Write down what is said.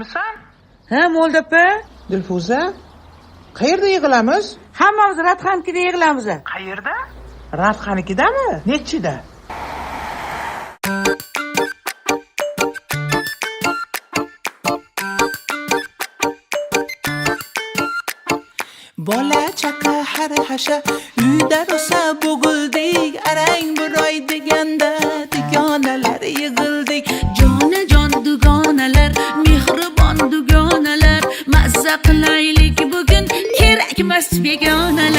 Uydamirsan? Ha, Molda opa. Dilfuza, qayerda yig'ilamiz? Hammamiz Radxanikida yig'ilamiz. Qayerda? Radxanikidami? Nechida? bola chaqa har hasha uyda rosa bo'g'ildik, arang buroy deganda dugonalar yig'ildik. Jonajon dugonalar, mehribon dugonalar, mazza qilaylik bugun, kerakmas begonalar.